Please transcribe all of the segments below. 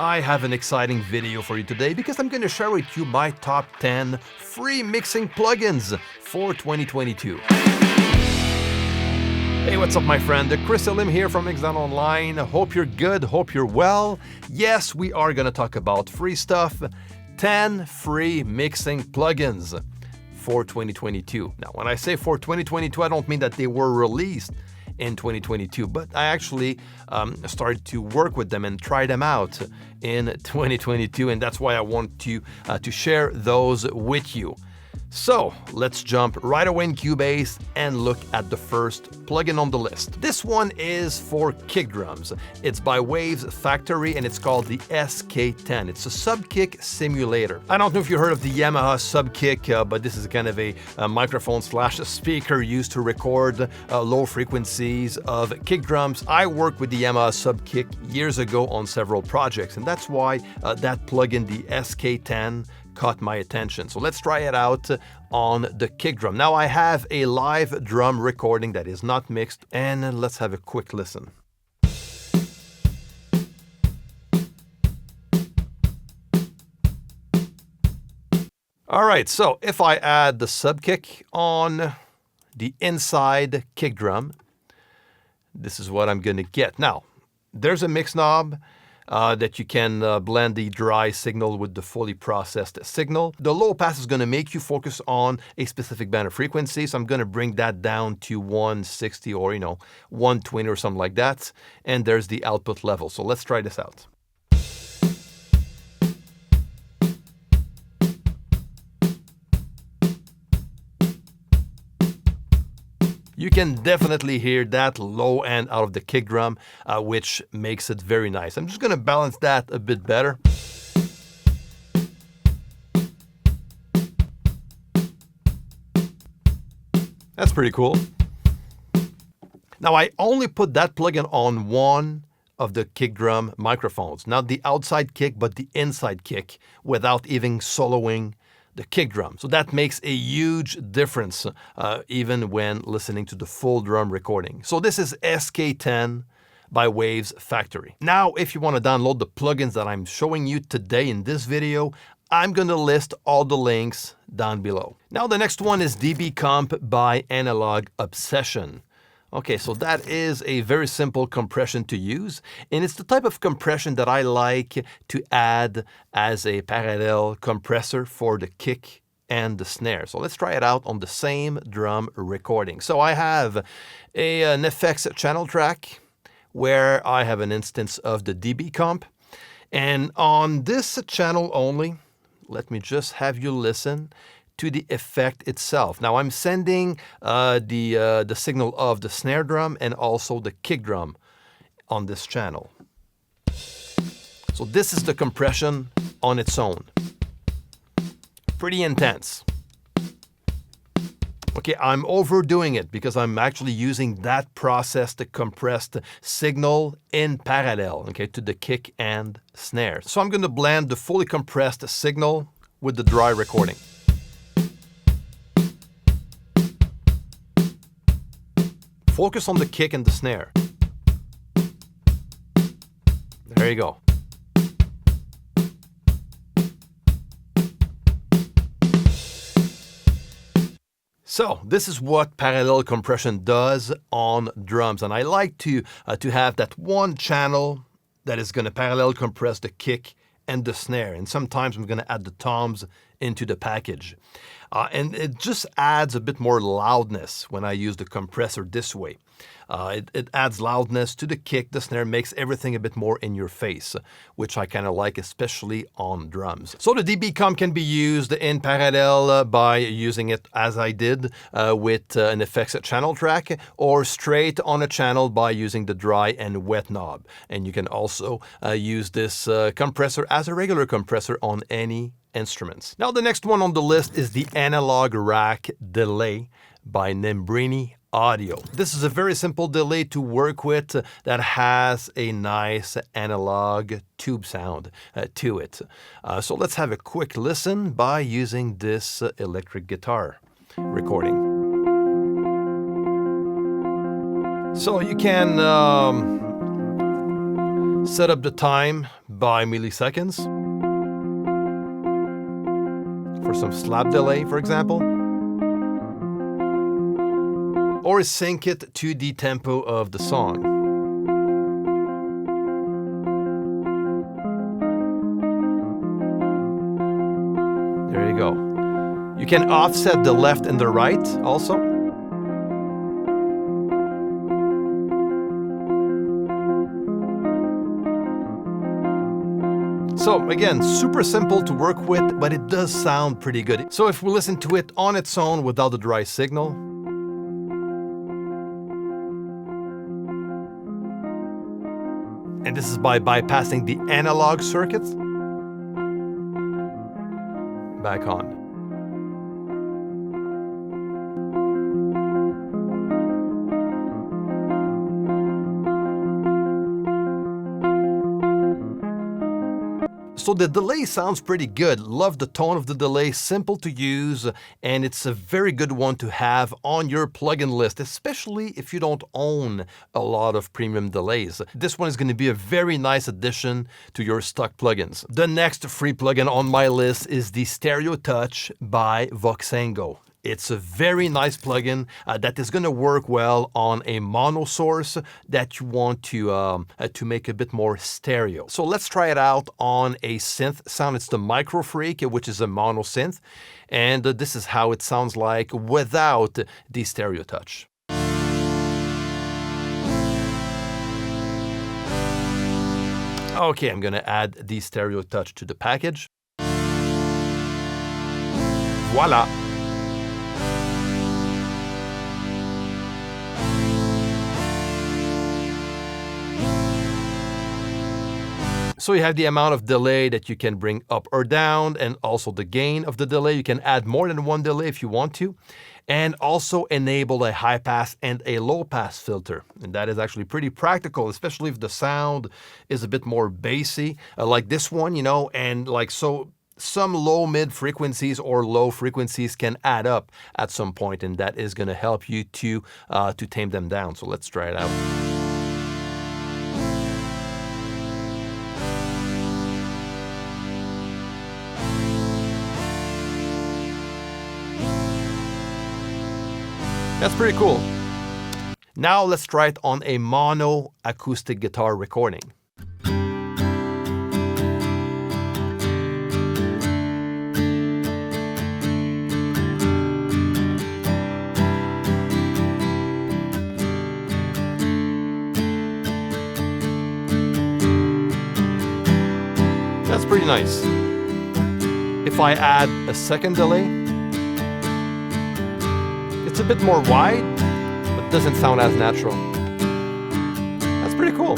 I have an exciting video for you today because I'm going to share with you my top 10 free mixing plugins for 2022. Hey, what's up my friend? Chris Elim here from Mixdown Online. Hope you're good, hope you're well. Yes, we are going to talk about free stuff. 10 free mixing plugins for 2022. Now, when I say for 2022, I don't mean that they were released in 2022, but I actually started to work with them and try them out in 2022, and that's why I want to share those with you. So let's jump right away in Cubase and look at the first plugin on the list. This one is for kick drums. It's by Waves Factory and it's called the SK10. It's a sub-kick simulator. I don't know if you heard of the Yamaha sub-kick, but this is kind of a microphone slash speaker used to record low frequencies of kick drums. I worked with the Yamaha sub-kick years ago on several projects, and that's why that plugin, the SK10, caught my attention. So let's try it out on the kick drum. Now I have a live drum recording that is not mixed, and let's have a quick listen. All right, so if I add the sub kick on the inside kick drum, this is what I'm going to get. Now, there's a mix knob that you can blend the dry signal with the fully processed signal. The low pass is going to make you focus on a specific band of frequency, so I'm going to bring that down to 160 or 120 or something like that. And there's the output level. So let's try this out. You can definitely hear that low end out of the kick drum, which makes it very nice. I'm just going to balance that a bit better. That's pretty cool. Now, I only put that plugin on one of the kick drum microphones, not the outside kick, but the inside kick, without even soloing the kick drum. So that makes a huge difference even when listening to the full drum recording. So this is SK10 by Waves Factory. Now, if you want to download the plugins that I'm showing you today in this video, I'm going to list all the links down below. Now, the next one is dBComp by Analog Obsession. Okay, so that is a very simple compression to use, and it's the type of compression that I like to add as a parallel compressor for the kick and the snare. So let's try it out on the same drum recording. So I have an effects channel track where I have an instance of the dBComp, and on this channel only, let me just have you listen to the effect itself. Now I'm sending the signal of the snare drum and also the kick drum on this channel. So this is the compression on its own. Pretty intense. Okay, I'm overdoing it because I'm actually using that processed, compressed signal in parallel, okay, to the kick and snare. So I'm going to blend the fully compressed signal with the dry recording. Focus on the kick and the snare. There you go. So this is what parallel compression does on drums, and I like to have that one channel that is going to parallel compress the kick and the snare, and sometimes I'm going to add the toms into the package. And it just adds a bit more loudness when I use the compressor this way. It adds loudness to the kick, the snare, makes everything a bit more in your face, which I kind of like, especially on drums. So the dBComp can be used in parallel by using it as I did with an effects channel track, or straight on a channel by using the dry and wet knob. And you can also use this compressor as a regular compressor on any instruments. Now the next one on the list is the Analog Rack Delay by Nembrini Audio. This is a very simple delay to work with that has a nice analog tube sound to it. So let's have a quick listen by using this electric guitar recording. So you can Set up the time by milliseconds for some slap delay, for example. Or sync it to the tempo of the song. There you go. You can offset the left and the right also. So again, super simple to work with, but it does sound pretty good. So if we listen to it on its own without the dry signal, and this is by bypassing the analog circuits, back on. So the delay sounds pretty good. Love the tone of the delay, simple to use, and it's a very good one to have on your plugin list, especially if you don't own a lot of premium delays. This one is going to be a very nice addition to your stock plugins. The next free plugin on my list is the Stereo Touch by Voxengo. It's a very nice plugin that is going to work well on a mono source that you want to make a bit more stereo. So let's try it out on a synth sound. It's the Micro Freak, which is a mono synth. And this is how it sounds like without the Stereo Touch. Okay, I'm going to add the Stereo Touch to the package. Voila! So you have the amount of delay that you can bring up or down, and also the gain of the delay. You can add more than one delay if you want to, and also enable a high pass and a low pass filter. And that is actually pretty practical, especially if the sound is a bit more bassy, like this one, you know, and like so. Some low mid frequencies or low frequencies can add up at some point, and that is going to help you to tame them down. So let's try it out. That's pretty cool. Now let's try it on a mono acoustic guitar recording. That's pretty nice. If I add a second delay, it's a bit more wide, but doesn't sound as natural. That's pretty cool.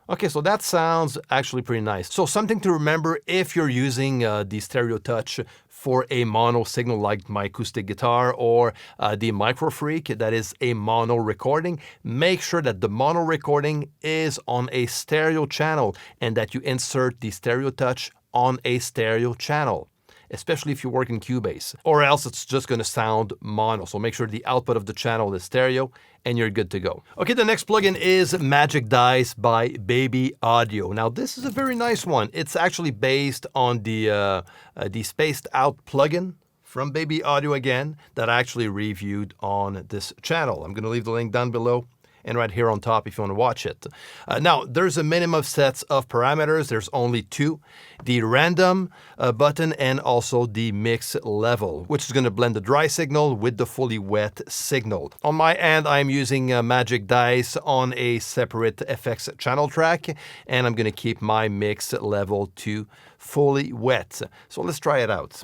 Okay, so that sounds actually pretty nice. So something to remember if you're using the Stereo Touch for a mono signal like my acoustic guitar or the Micro Freak, that is a mono recording, make sure that the mono recording is on a stereo channel and that you insert the Stereo Touch on a stereo channel, especially if you work in Cubase, or else it's just going to sound mono. So make sure the output of the channel is stereo and you're good to go. Okay, the next plugin is Magic Dice by BPBaudio. Now this is a very nice one. It's actually based on the Spaced Out plugin from BPBaudio again that I actually reviewed on this channel. I'm going to leave the link down below and right here on top if you want to watch it. Now, there's a minimum sets of parameters. There's only two, the random button and also the mix level, which is going to blend the dry signal with the fully wet signal. On my end, I'm using Magic Dice on a separate FX channel track, and I'm going to keep my mix level to fully wet. So let's try it out.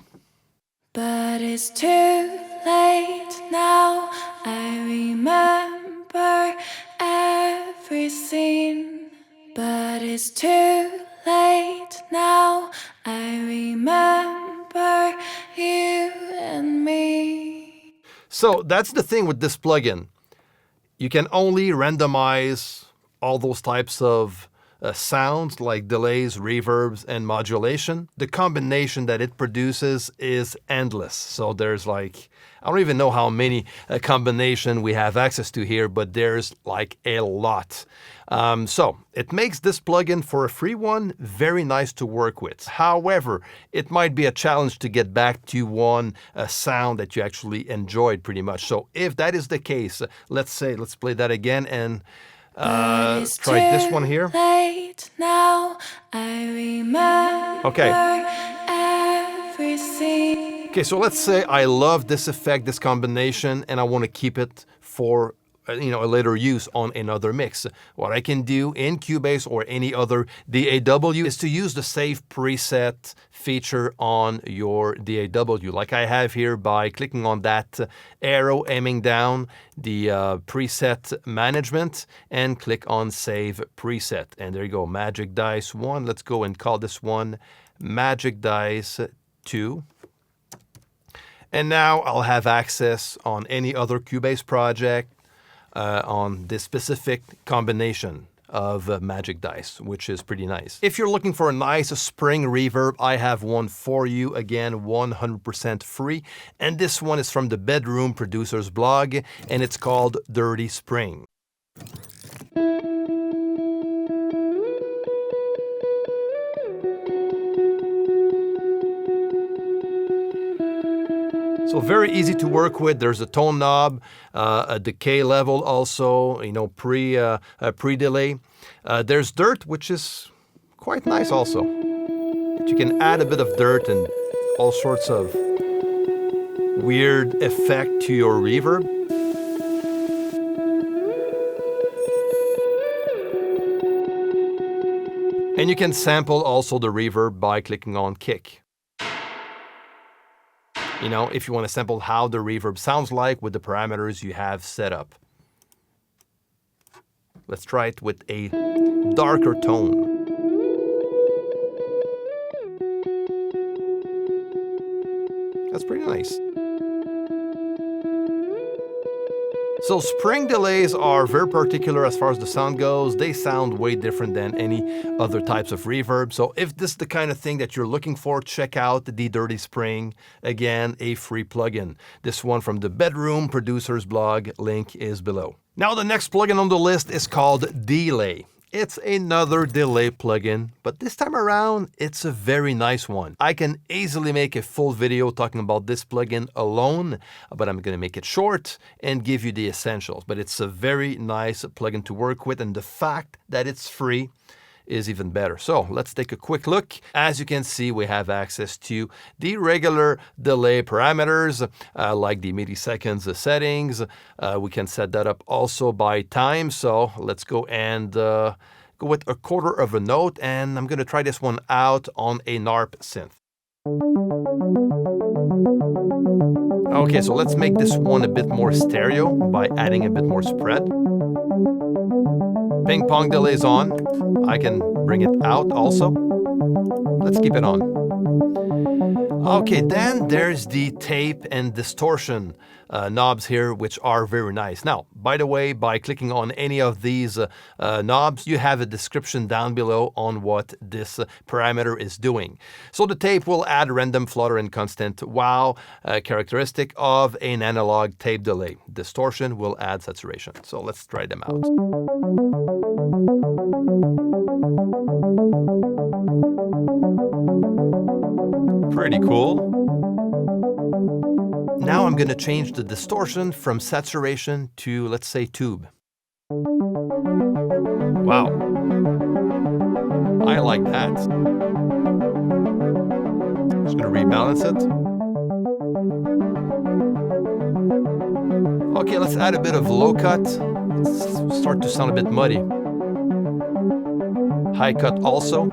But it's too late now, I remember everything. But it's too late now, I remember you and me. So that's the thing with this plugin. You can only randomize all those types of sounds like delays, reverbs, and modulation. The combination that it produces is endless. So there's like, I don't even know how many combination we have access to here, but there's like a lot. So it makes this plugin for a free one very nice to work with. However, it might be a challenge to get back to one sound that you actually enjoyed pretty much. So if that is the case, let's play that again and try this one here. Now I remember everything. Okay, so let's say I love this effect, this combination, and I want to keep it for a later use on another mix. What I can do in Cubase or any other DAW is to use the save preset feature on your DAW, like I have here by clicking on that arrow aiming down the preset management and click on save preset. And there you go, Magic Dice 1. Let's go and call this one Magic Dice 2. And now I'll have access on any other Cubase project on this specific combination of Magic Dice, which is pretty nice. If you're looking for a nice spring reverb, I have one for you, again 100% free, and this one is from the Bedroom Producers blog, and it's called Dirty Spring. So very easy to work with. There's a tone knob, a decay level also, pre-delay. There's dirt, which is quite nice also. You can add a bit of dirt and all sorts of weird effect to your reverb. And you can sample also the reverb by clicking on kick. If you want to sample how the reverb sounds like with the parameters you have set up. Let's try it with a darker tone. That's pretty nice. So spring delays are very particular as far as the sound goes. They sound way different than any other types of reverb. So if this is the kind of thing that you're looking for, check out the Dirty Spring. Again, a free plugin. This one from the Bedroom Producers blog, link is below. Now the next plugin on the list is called Deelay. It's another delay plugin, but this time around, it's a very nice one. I can easily make a full video talking about this plugin alone, but I'm going to make it short and give you the essentials. But it's a very nice plugin to work with, and the fact that it's free is even better. So let's take a quick look. As you can see, we have access to the regular delay parameters, like the milliseconds settings. We can set that up also by time. So let's go and go with a quarter of a note, and I'm gonna try this one out on a NARP synth. Okay, so let's make this one a bit more stereo by adding a bit more spread. Ping pong delay is on. I can bring it out also. Let's keep it on. Okay, then there's the tape and distortion knobs here, which are very nice. Now, by the way, by clicking on any of these knobs, you have a description down below on what this parameter is doing. So the tape will add random flutter and constant wow, characteristic of an analog tape delay. Distortion will add saturation. So let's try them out. Pretty cool. Now I'm going to change the distortion from saturation to, let's say, tube. Wow. I like that. Just going to rebalance it. Okay, let's add a bit of low cut. Let's start to sound a bit muddy. High cut also.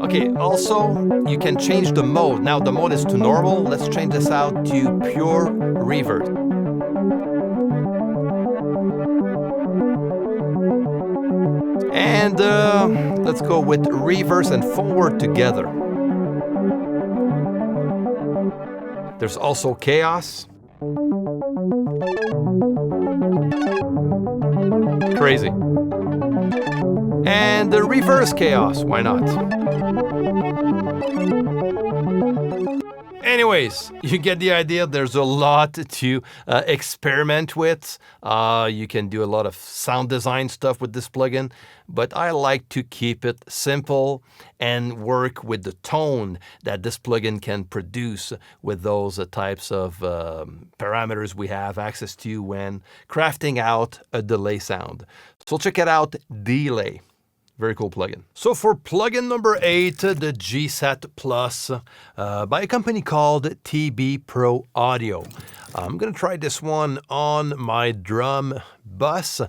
Okay, also, you can change the mode. Now the mode is to normal. Let's change this out to pure reverb. And And let's go with reverse and forward together. There's also chaos. Crazy. And the reverse chaos, why not? Anyways, you get the idea. There's a lot to experiment with. You can do a lot of sound design stuff with this plugin, but I like to keep it simple and work with the tone that this plugin can produce with those types of parameters we have access to when crafting out a delay sound. So check it out, Deelay. Very cool plugin. So for plugin number 8, the GSATPLUS by a company called TBProAudio. I'm going to try this one on my drum bus,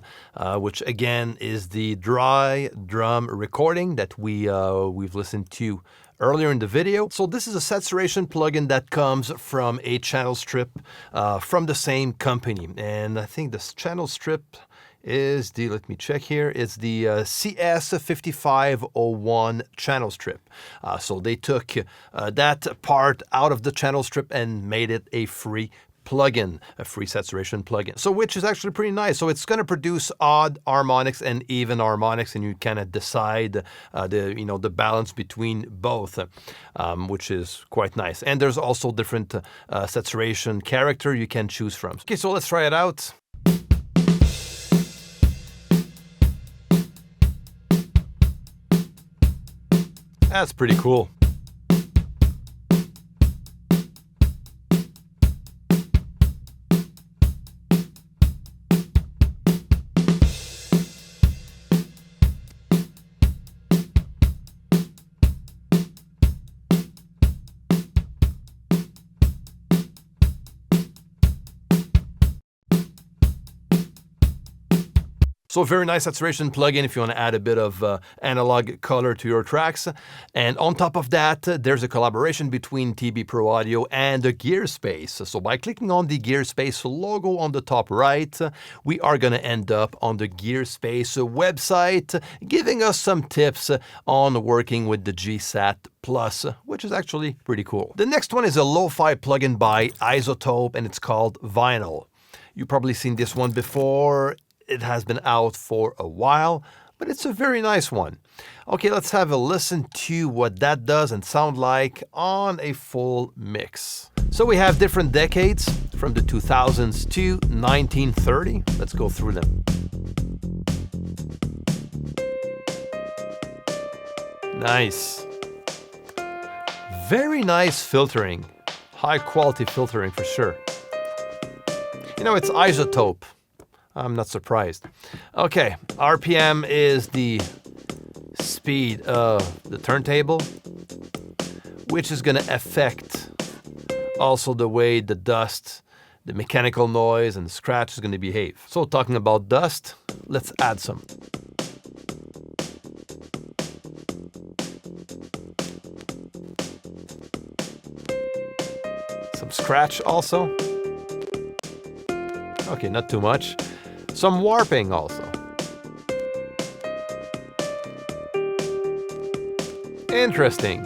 which again is the dry drum recording that we've listened to earlier in the video. So this is a saturation plugin that comes from a channel strip from the same company. And I think this channel strip is the, let me check here, it's the CS5501 channel strip. So they took that part out of the channel strip and made it a free plugin, a free saturation plugin. So which is actually pretty nice. So it's going to produce odd harmonics and even harmonics, and you kind of decide the balance between both, which is quite nice. And there's also different saturation character you can choose from. Okay, so let's try it out. That's pretty cool. So a very nice saturation plugin if you want to add a bit of analog color to your tracks. And on top of that, there's a collaboration between TBProAudio and the Gearspace. So by clicking on the Gearspace logo on the top right, we are going to end up on the Gearspace website, giving us some tips on working with the GSATPLUS, which is actually pretty cool. The next one is a lo-fi plugin by Izotope, and it's called Vinyl. You've probably seen this one before. It has been out for a while, but it's a very nice one. Okay, let's have a listen to what that does and sound like on a full mix. So we have different decades from the 2000s to 1930. Let's go through them. Nice. Very nice filtering. High quality filtering for sure. You know, it's Izotope. I'm not surprised. Okay, RPM is the speed of the turntable, which is going to affect also the way the dust, the mechanical noise, and the scratch is going to behave. So talking about dust, let's add some. Some scratch also. Okay, not too much. Some warping also. Interesting.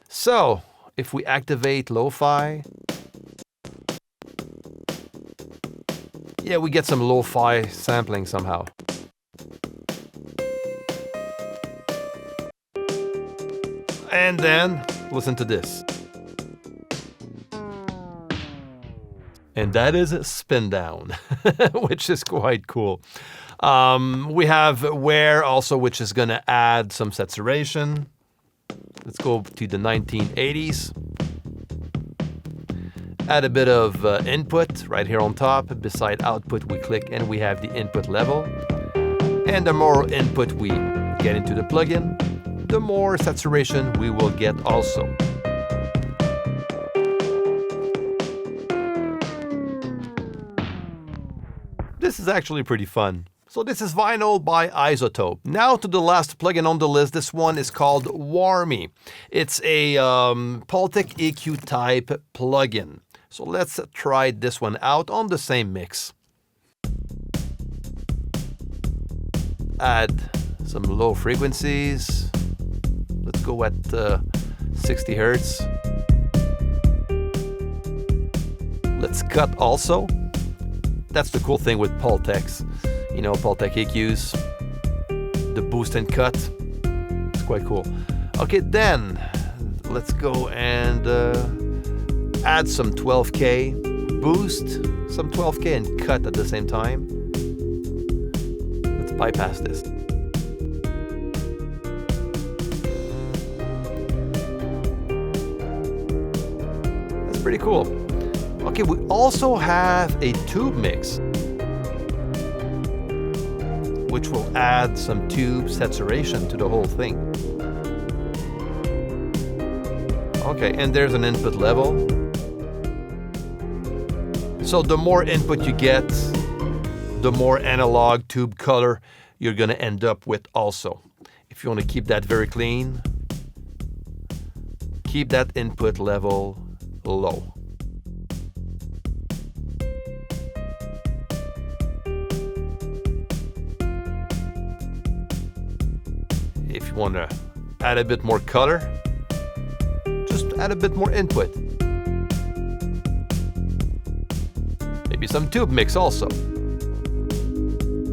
So, if we activate lo-fi, yeah, we get some lo-fi sampling somehow. And then, listen to this. And that is spin down, which is quite cool. We have wear also, which is going to add some saturation. Let's go to the 1980s. Add a bit of input right here on top. Beside output, we click and we have the input level. And the more input we get into the plugin, the more saturation we will get also. This is actually pretty fun. So this is Vinyl by Izotope. Now to the last plugin on the list. This one is called Warmy. It's a Pultec EQ type plugin. So let's try this one out on the same mix. add some low frequencies. Let's go at 60 Hertz. Let's cut also. That's the cool thing with Pultec's. You know, Pultec EQs. The boost and cut. It's quite cool. Okay, then let's go and add some 12K. Boost, some 12K and cut at the same time. Let's bypass this. That's pretty cool. Okay, we also have a tube mix, which will add some tube saturation to the whole thing. Okay, and there's an input level. So the more input you get, the more analog tube color you're gonna end up with also. If you wanna keep that very clean, keep that input level low. If you want to add a bit more color, just add a bit more input. Maybe some tube mix also.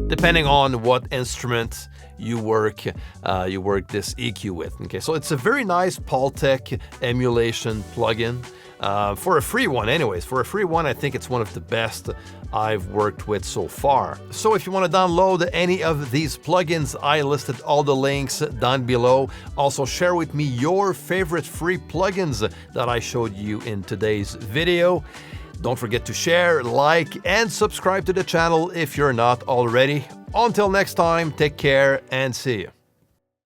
Depending on what instrument you work this EQ with. Okay, so it's a very nice Pultec emulation plugin. For a free one anyways. For a free one, I think it's one of the best I've worked with so far. So if you want to download any of these plugins, I listed all the links down below. Also share with me your favorite free plugins that I showed you in today's video. Don't forget to share, like, and subscribe to the channel if you're not already. Until next time, take care and see you.